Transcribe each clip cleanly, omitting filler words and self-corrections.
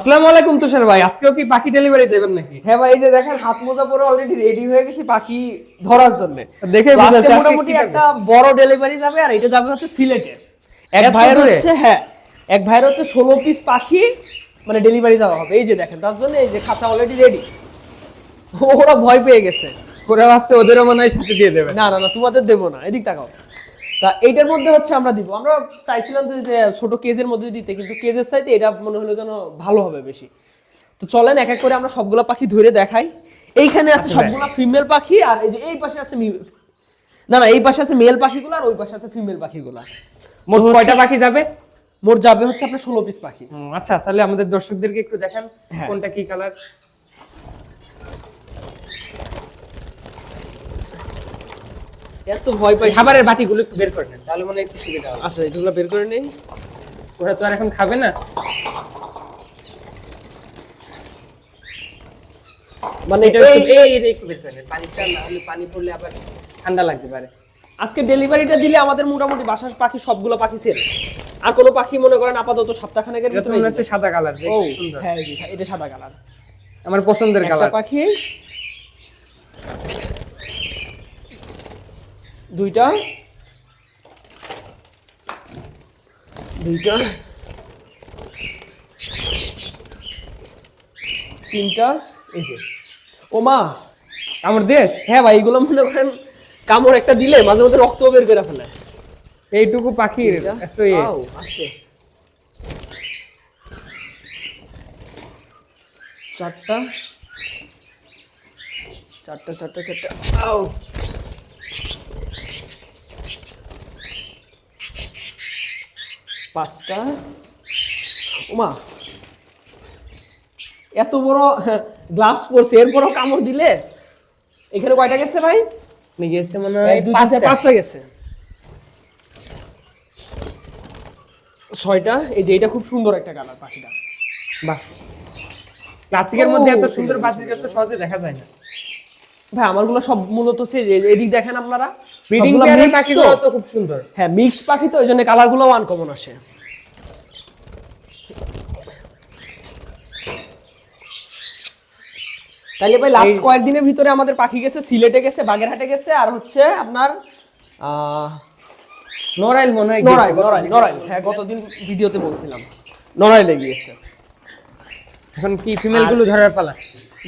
আসসালামু আলাইকুম তুষার ভাই, আজকেও কি পাখি ডেলিভারি দেবেন নাকি? হ্যাঁ ভাই, এই যে দেখেন হাত মোজা পরে অলরেডি রেডি হয়ে গেছি পাখি ধরার জন্য। দেখে তো বুঝা আজকে যাচ্ছে আজকে মোটামুটি কি থাকবে। একটা বড় ডেলিভারি যাবে, আর এটা যাবে হচ্ছে সিলেটে। এক এত ভাইয়ের দূরে? হচ্ছে এক ভাইয়ের হচ্ছে 16 পিস পাখি মানে ডেলিভারি যাওয়া হবে। এই যে দেখেন, তার জন্য এই যে খাঁচা অলরেডি রেডি। ওরা ভয় পেয়ে গেছে। ওরা ভাবছে ওদেরও মনে হয় সাথে দিয়ে দেবে। না না না, তোমাদের দেবো না, এদিক তাকাও। তা এইটার মধ্যে হচ্ছে আমরা দিব। আমরা চাইছিলাম যে ছোট কেজের মধ্যে দিতে, কিন্তু কেজের চাইতে এটা মনে হলো যেন ভালো হবে বেশি। তো চলেন এক এক করে আমরা সবগুলা পাখি ধরে দেখাই। এইখানে আছে আচ্ছা, সবগুলা ফিমেল পাখি, আর এই যে এই পাশে আছে না না, এই পাশে আছে মেল পাখিগুলো, আর ওই পাশে আছে ফিমেল পাখিগুলা। মোট কয়টা পাখি যাবে? মোট যাবে হচ্ছে আপনার 16 পিস পাখি। আচ্ছা, তাহলে আমাদের দর্শকদেরকে একটু দেখান হ্যাঁ। কোনটা কি কালার। এত ভয় পাই। খাবারের বাটিগুলো একটু বের করে নেন, তাহলে মনে হয় একটু সুবিধা হবে। আচ্ছা, এগুলো বের করে নেই। ওরা তো আর এখন খাবে না। মানে এটা একটু বের করে নেন, পানিটা না হলে পানি পড়লে আবার ঠান্ডা লাগতে পারে। আজকে ডেলিভারিটা দিলে আমাদের মোটামুটি বাসার পাখি সবগুলো পাখি সেল। আর কোনো পাখি মনে করেন আপাতত সপ্তাহখানেকের এটা তো মনে হচ্ছে সাদা কালার, বেশ ও সুন্দর। হ্যাঁ, এটা সাদা কালার, আমার পছন্দের একটা কালার। পাখি, দুইটা, তিনটা, এই যে। ও মা, আমার দেশ হ্যাঁ ভাই, এগুলো মনে করেন কামড় একটা দিলে মাঝে মধ্যে রক্ত বের করে ফেলে। এইটুকু পাখির এত আও, আস্তে। চারটা, আও। পাঁচটা। ওমা, এত বড় গ্লাভস পরছে, এরপরও কামড় দিলে। এখানে কয়টা গেছে ভাই? গেছে মনে হয় পাঁচটা গেছে। ছয়টা। এই যে এটা খুব সুন্দর একটা কালার পাখিটা। বাহ, ক্লাসিকের মধ্যে এত সুন্দর সুন্দর, বাজিকার তো সহজে দেখা যায় না। ভাই আমারগুলো সব মূলত হচ্ছে যে এদিক দেখেন আপনারা, ব্রিডিং সবগুলা পেয়ারের mixed পাখিগুলো তো। তো খুব সুন্দর। হ্যাঁ, মিক্সড পাখি তো, ওই জন্য কালারগুলো আনকমন আসে। তাইলে ভাই লাস্ট কয়েকদিনের ভিতরে আমাদের পাখি গেছে সিলেটে, গেছে বাগেরহাটে, গেছে আর হচ্ছে আপনার নড়াইল মনে হয় নড়াইল। হ্যাঁ, গতদিন ভিডিওতে বলছিলাম নড়াইলে গিয়েছে। এখন কি ফিমেল গুলো ধরার পালা।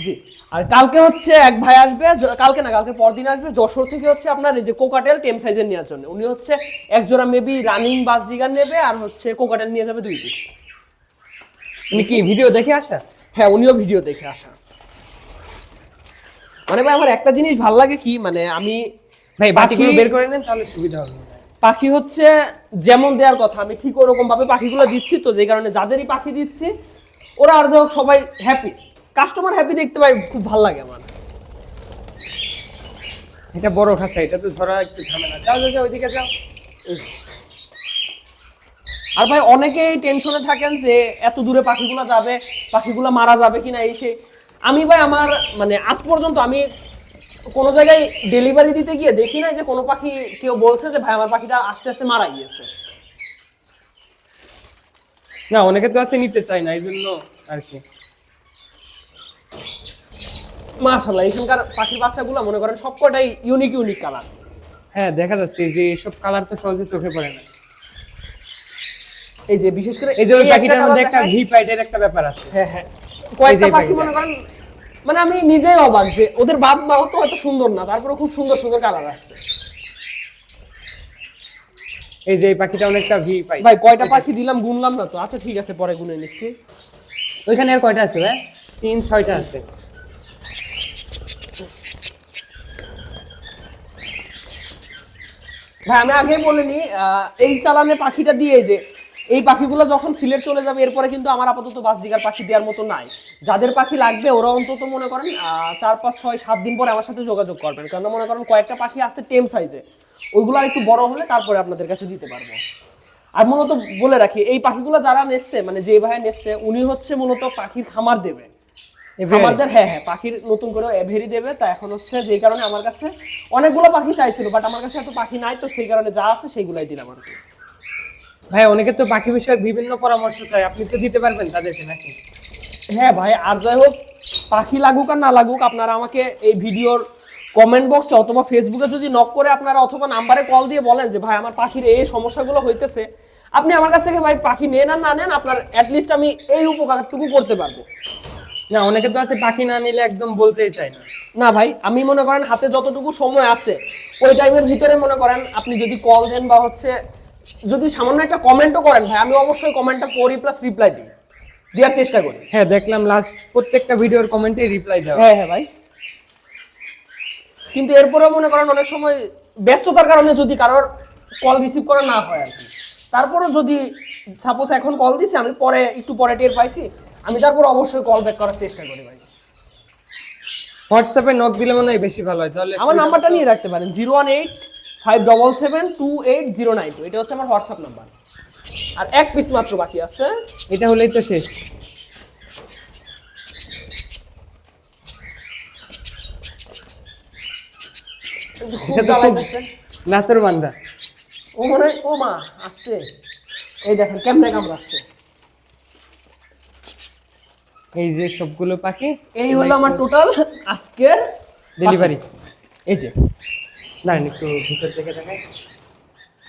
জি। আর কালকে হচ্ছে এক ভাই আসবে, কালকে না কালকে পরদিন আসবে যশোর থেকে, হচ্ছে আপনার এই যে কোকাটেল টেম সাইজের নেওয়ার জন্য। উনি হচ্ছে এক জোড়া মেবি রানিং বাজরিগার নেবে, আর হচ্ছে কোকাটেল নিয়ে যাবে 2 পিস। তুমি কি ভিডিও দেখে আসা? হ্যাঁ, উনিও ভিডিও দেখে আসা। মানে ভাই আমার একটা জিনিস ভাল লাগে কি, মানে আমি ভাই বাটিগুলো বের করে নেন, তাহলে সুবিধা হবে। পাখি হচ্ছে যেমন দেওয়ার কথা আমি ঠিক ওরকম ভাবে পাখিগুলো দিচ্ছি, তো যে কারণে যাদেরই পাখি দিচ্ছি ওরা আর যাই হোক সবাই হ্যাপি, কাস্টমার হ্যাপি দেখতে পাই, খুব ভালো লাগে আমার। এটা বড় খাঁচা, এটা তো ধরা একটু ঝামেলা। যাও যাও যাও, ওইদিকে যাও। আর ভাই অনেকেই টেনশনে থাকেন যে এত দূরে পাখিগুলো যাবে, পাখিগুলো মারা যাবে কিনা এই সেই। আমি ভাই আমার মানে আজ পর্যন্ত আমি কোনো জায়গায় ডেলিভারি দিতে গিয়ে দেখি না যে কোনো পাখি কেউ বলছে যে ভাই আমার পাখিটা আস্তে আস্তে মারা গিয়েছে। না, অনেকে তো আছে নিতে চায় না, এই জন্য আর কি। মাশাআল্লাহ, এখানকার পাখির বাচ্চাগুলো মনে করেন সবকটাই ইউনিক কালার। হ্যাঁ, দেখা যাচ্ছে যে এইসব কালার তো সহজে চোখে পড়ে না। এই যে বিশেষ করে এই যে ওই পাখিটার মধ্যে একটা ভি পাইটের একটা ব্যাপার আছে। হ্যাঁ কয়েকটা এই যে পাখি মনে করেন, মানে আমি নিজেই অবাক যে ওদের বাপ মাও তো এত সুন্দর না, তারপরে খুব সুন্দর সুন্দর কালার আসছে। এই যে এই পাখিটা অনেকটা ভি পাই। ভাই কয়টা পাখি দিলাম গুনলাম না তো। আচ্ছা ঠিক আছে, পরে গুনে নিচ্ছি। ওইখানে আর কয়টা আছে ভাই? 3-6টা আছে। ভাই আমি আগেই বলিনি, এই চালানে পাখিটা দিয়ে যে এই পাখিগুলো যখন সিলেট চলে যাবে এরপরে কিন্তু আমার আপাতত বাজরিগার পাখি দেওয়ার মতো নাই। যাদের পাখি লাগবে ওরা অন্তত মনে করেন 4-5-6-7 দিন পরে আমার সাথে যোগাযোগ করবেন, কারণ মনে করেন কয়েকটা পাখি আছে টেম সাইজে, ওইগুলো আর একটু বড় হলে তারপরে আপনাদের কাছে দিতে পারবো। আর মূলত বলে রাখি, এই পাখিগুলো যারা নেচ্ছে, মানে যে ভাই নেচ্ছে উনি হচ্ছে মূলত পাখির খামার দেবে। খামারদের হ্যাঁ পাখির নতুন করে এভেরি দেবে। তা এখন হচ্ছে যে কারণে আমার কাছে অনেকগুলো পাখি চাইছিল, বাট আমার কাছে এত পাখি নাই, তো সেই কারণে যা আছে সেইগুলাই দিলাম আর কি। ভাই অনেকে তো পাখি বিষয়ক বিভিন্ন পরামর্শ চায়, আপনি তো দিতে পারবেন তাদেরকে নাকি? হ্যাঁ ভাই, আর যাই হোক, পাখি লাগুক আর না লাগুক, আপনারা আমাকে এই ভিডিওর কমেন্ট বক্সে অথবা ফেসবুকে যদি নক করে আপনারা অথবা নাম্বারে কল দিয়ে বলেন যে ভাই আমার পাখির এই সমস্যাগুলো হইতেছে, আপনি আমার কাছ থেকে ভাই পাখি নেন আর না নেন, আপনার অ্যাটলিস্ট আমি এই উপকারটুকু করতে পারবো। না, অনেকে তো আছে পাখি না নিলে একদম বলতেই চায় না। না ভাই, আমি মনে করেন হাতে যতটুকু সময় আছে ওই টাইমের ভিতরে মনে করেন আপনি যদি কল দেন বা হচ্ছে যদি সামান্য একটা কমেন্টও করেন ভাই, আমি অবশ্যই কমেন্টটা পড়ি প্লাস রিপ্লাই দিই, দেওয়ার চেষ্টা করি। হ্যাঁ, দেখলাম লাস্ট প্রত্যেকটা ভিডিওর কমেন্টে রিপ্লাই দাও। হ্যাঁ হ্যাঁ ভাই, কিন্তু এরপরেও মনে করেন অনেক সময় ব্যস্ততার কারণে যদি কারোর কল রিসিভ করা না হয় আর কি, তারপরও যদি সাপোজ এখন কল দিছি আমি পরে একটু পরে টের পাইছি, আমি তারপর অবশ্যই কল ব্যাক করার চেষ্টা করি ভাই। হোয়াটসঅ্যাপে নক দিলে মনে হয় বেশি ভালো হয়। তাহলে আমার নাম্বারটা নিয়ে রাখতে পারেন 01857728092, এটা হচ্ছে আমার হোয়াটসঅ্যাপ নাম্বার। আর এক পিস মাত্র বাকি আছে, এটা হলেই তো শেষ। খুব এটা তো জ্বালা খুব দিচ্ছে। নাচের বান্দা। ও মনে হয়, ও মা আসছে, এই দেখেন কেমনে কামড়াচ্ছে। এই যে সবগুলো পাখি, এই হলো আমার টোটাল আজকের ডেলিভারি। এই যে না, একটু ভিতর থেকে দেখাই।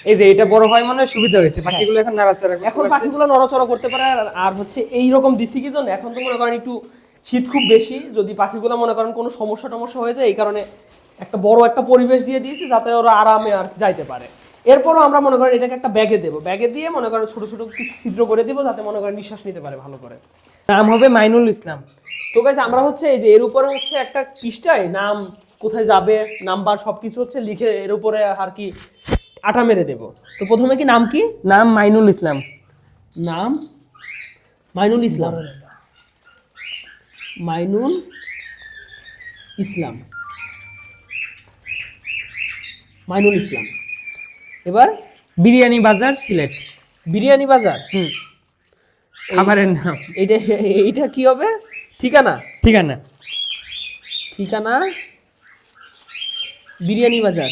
এই যে এটা বড় হয় মনে হয় সুবিধা হয়েছে, পাখিগুলো এখন নাড়াচাড়া করতে এখন পারছে। পাখিগুলো নড়াচড়া করতে পারে। আর হচ্ছে এইরকম দিছি কি জন্য, এখন তো মনে করেন একটু শীত খুব বেশি, যদি পাখিগুলো মনে করেন কোনো সমস্যা টমস্যা হয়ে যায়, এই কারণে একটা বড় একটা পরিবেশ দিয়ে দিয়েছি যাতে ওরা আরামে আর কি যাইতে পারে। এরপরও আমরা মনে করেন এটাকে একটা ব্যাগে দেবো, ব্যাগে দিয়ে মনে করেন ছোট ছোট কিছু ছিদ্র করে দিব যাতে মনে করেন নিঃশ্বাস নিতে পারে ভালো করে। নাম হবে মাইনুল ইসলাম। তো গাইস, আমরা হচ্ছে এই যে এর উপরে হচ্ছে একটা পৃষ্ঠায় নাম, কোথায় যাবে, নাম্বার সবকিছু হচ্ছে লিখে এর উপরে আর কি আটা মেরে দেব। তো প্রথমে কি নাম, কি নাম মাইনুল ইসলাম। নাম মাইনুল ইসলাম, মাইনুল ইসলাম, মাইনুল ইসলাম। এবার বিরিয়ানি বাজার, সিলেট। বিরিয়ানি বাজার, খাবারের নাম। এইটা এইটা কি হবে? ঠিকানা, ঠিকানা ঠিকানা বিরিয়ানি বাজার।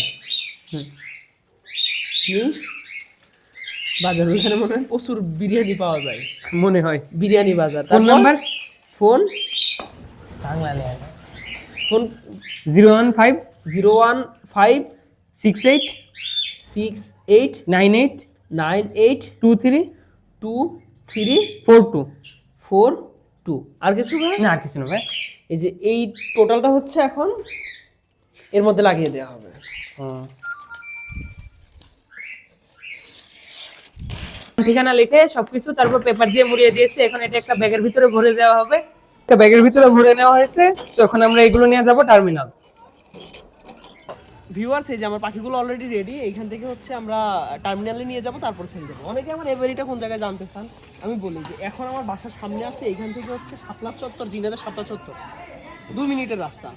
বাজার, ওইখানে মনে হয় প্রচুর বিরিয়ানি পাওয়া যায়, মনে হয়। বিরিয়ানি বাজার। Phone number, phone phone 015 015 68 68 98 98 23 23 42। 42। আর কিছু ভাই? না, আর কিছু না ভাই। এই যে এই টোটালটা হচ্ছে এখন এর মধ্যে লাগিয়ে দেওয়া হবে। ঠিকানা লিখে সবকিছু তারপর পেপার দিয়ে মুড়িয়ে দিয়েছে। এখন এটা একটা ব্যাগের ভিতরে ভরে দেওয়া হবে। একটা ব্যাগের ভিতরে ভরে নেওয়া হয়েছে। তো এখন আমরা এগুলো নিয়ে যাব টার্মিনাল। ভিউয়ার্স, এই যে আমার পাখিগুলো অলরেডি রেডি, এইখান থেকে হচ্ছে আমরা টার্মিনালে নিয়ে যাব, তারপর সেল দেবো। অনেকে আমার এবারিটা কোন জায়গায় জানতে চান, আমি বলি যে এখন আমার বাসার সামনে আছে, এইখান থেকে হচ্ছে শাপলা চত্বর, জিনাদের শাপলা চত্বর 2 মিনিটের রাস্তা,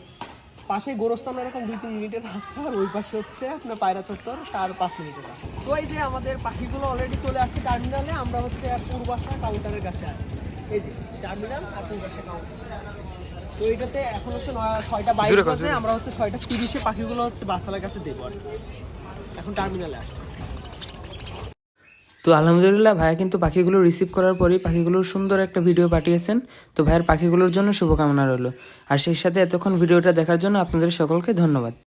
পাশে গোরস্থান এরকম 2-3 মিনিটের রাস্তা, আর ওই পাশে হচ্ছে আপনার পায়রা চত্বর 4-5 মিনিটের রাস্তা। তো এই যে আমাদের পাখিগুলো অলরেডি চলে আসছে টার্মিনালে, আমরা হচ্ছে পূর্বাশা কাউন্টারের কাছে আসছি। এই যে টার্মিনাল আর পূর্বাশা কাউন্টার। তো এটাতে এখন হচ্ছে 6:22 বাজে, আমরা হচ্ছে 6:30-এ পাখিগুলো হচ্ছে বাসালার কাছে দেবো আর কি। এখন টার্মিনালে আসছে। তো আলহামদুলিল্লাহ, ভাইয়া কিন্তু পাখিগুলো রিসিভ করার পরেই পাখিগুলোর সুন্দর একটা ভিডিও পাঠিয়েছেন। তো ভাইয়ের পাখিগুলোর জন্য শুভকামনা রইল। আর সেই সাথে এতক্ষণ ভিডিওটা দেখার জন্য আপনাদের সকলকে ধন্যবাদ।